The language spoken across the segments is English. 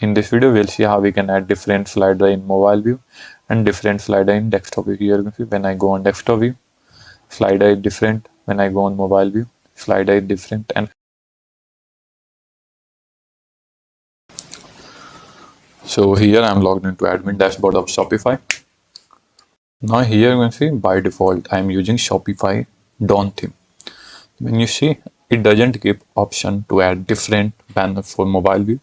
In this video, we'll see how we can add different slider in mobile view and different slider in desktop view. Here you can see when I go on desktop view, slider is different. When I go on mobile view, slider is different. And so here I'm logged into admin dashboard of Shopify. Now here you can see by default I'm using Shopify Dawn theme. When you see, it doesn't give option to add different banner for mobile view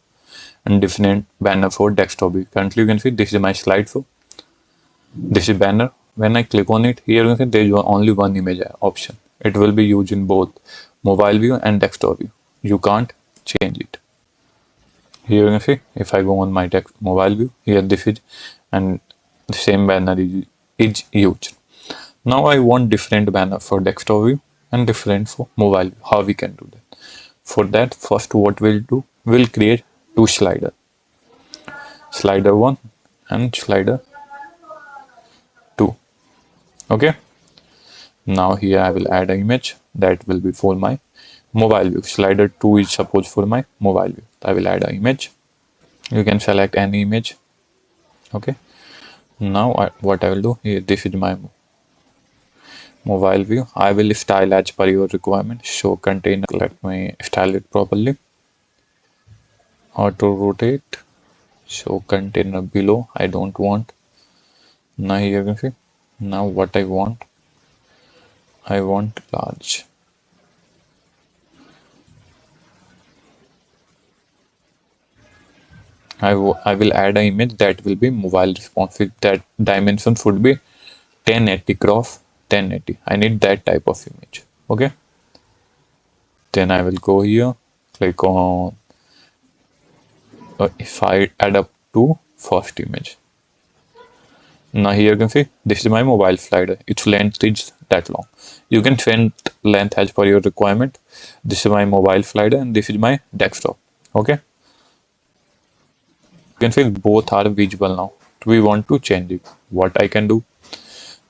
and different banner for desktop view. Currently you can see this is my slideshow. This is banner. When I click on it, here you can see there is only one image option. It will be used in both mobile view and desktop view. You can't change it. Here you can see if I go on my mobile view, here this is, and the same banner is used. Now I want different banner for desktop view and different for mobile view. How we can do that? For that, first what we'll do, we'll create two slider. Slider 1 and slider 2. Okay. Now here I will add an image that will be for my mobile view. Slider 2 is supposed for my mobile view. I will add an image. You can select any image. Okay. Now what I will do here, this is my mobile view. I will style as per your requirement. Show container. Let me style it properly. Auto rotate. Show container below. I don't want. Now here you can see. Now what I want large. I will add an image that will be mobile responsive. That dimension should be 1080 cross 1080. I need that type of image. Okay. Then I will go here, click on if I add up to first image. Now here you can see this is my mobile slider. Its length is that long. You can change length as per your requirement. This is my mobile slider and this is my desktop. Okay. You can see both are visible now. We want to change it. What I can do?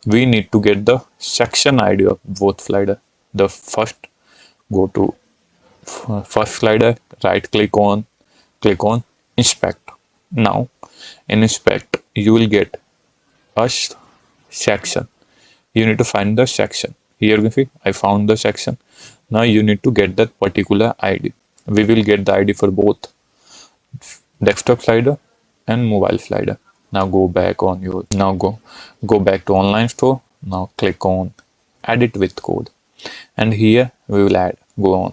We need to get the section ID of both slider. The first, go to first slider, right click on inspect. Now in inspect you will get a section. You need to find the section. Here you can see I found the section. Now you need to get that particular ID. We will get the ID for both desktop slider and mobile slider. Now go back on your go back to online store. Now click on edit with code, and here we will add. Go on.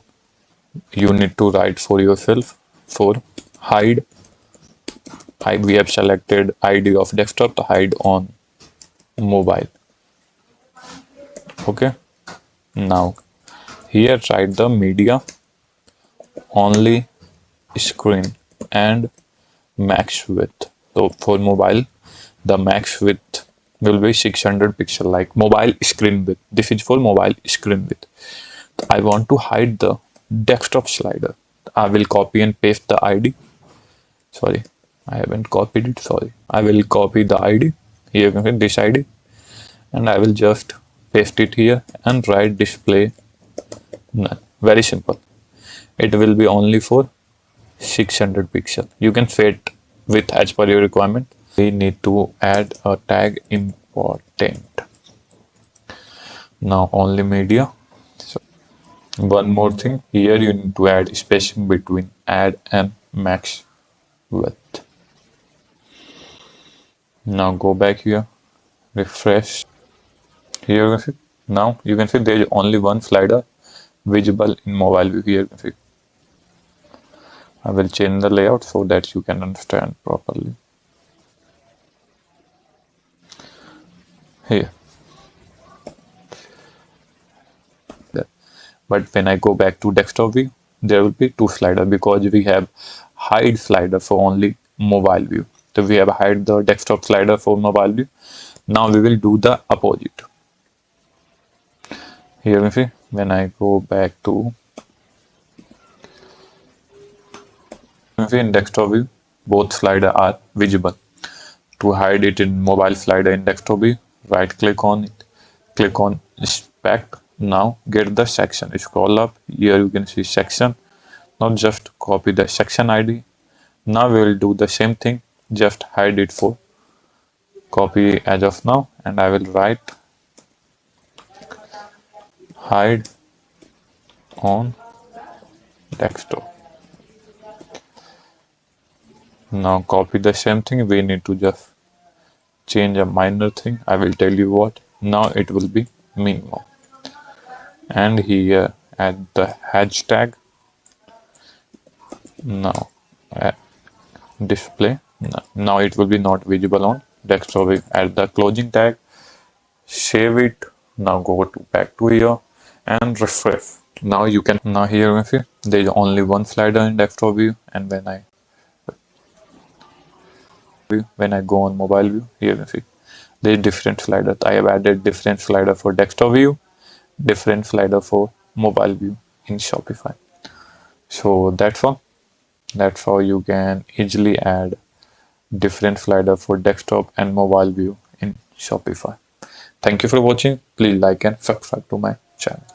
You need to write for yourself for hide. We have selected ID of desktop to hide on mobile. Okay. Now here write the media only screen and max width. So for mobile, the max width will be 600 pixel, like mobile screen width. This is for mobile screen width. I want to hide the desktop slider. I will copy and paste the ID. Sorry, I haven't copied it. Sorry, I will copy the ID. Here you can see this ID, and I will just paste it here and write display none. Very simple. It will be only for 600 pixel. You can set width as per your requirement. We need to add a tag important. Now only media. So one more thing, here you need to add spacing between add and max width. Now go back here, refresh. Here you can see. Now you can see there is only one slider visible in mobile view. Here you can see. I will change the layout so that you can understand properly. Here. But when I go back to desktop view, there will be two sliders because we have hide slider for only mobile view. So we have hide the desktop slider for mobile view. Now we will do the opposite. Here you see when I go back to in desktop view, both slider are visible. To hide it in mobile slider in desktop view, right click on it, click on inspect. Now get the section. Scroll up. Here you can see section. Now just copy the section ID Now we will do the same thing, just hide it for copy as of now, and I will write hide on desktop. Now copy the same thing, we need to just change a minor thing. I will tell you what. Now it will be minimum. And here add the hashtag. Now display. Now it will be not visible on desktop. We add the closing tag, save it. Now go to back to here and refresh. Now you can, now here you see there is only one slider in desktop view, and when I go on mobile view, here you see there is different sliders. I have added different slider for desktop view, different slider for mobile view in Shopify. So that's how you can easily add different slider for desktop and mobile view in Shopify. Thank you for watching. Please like and subscribe to my channel.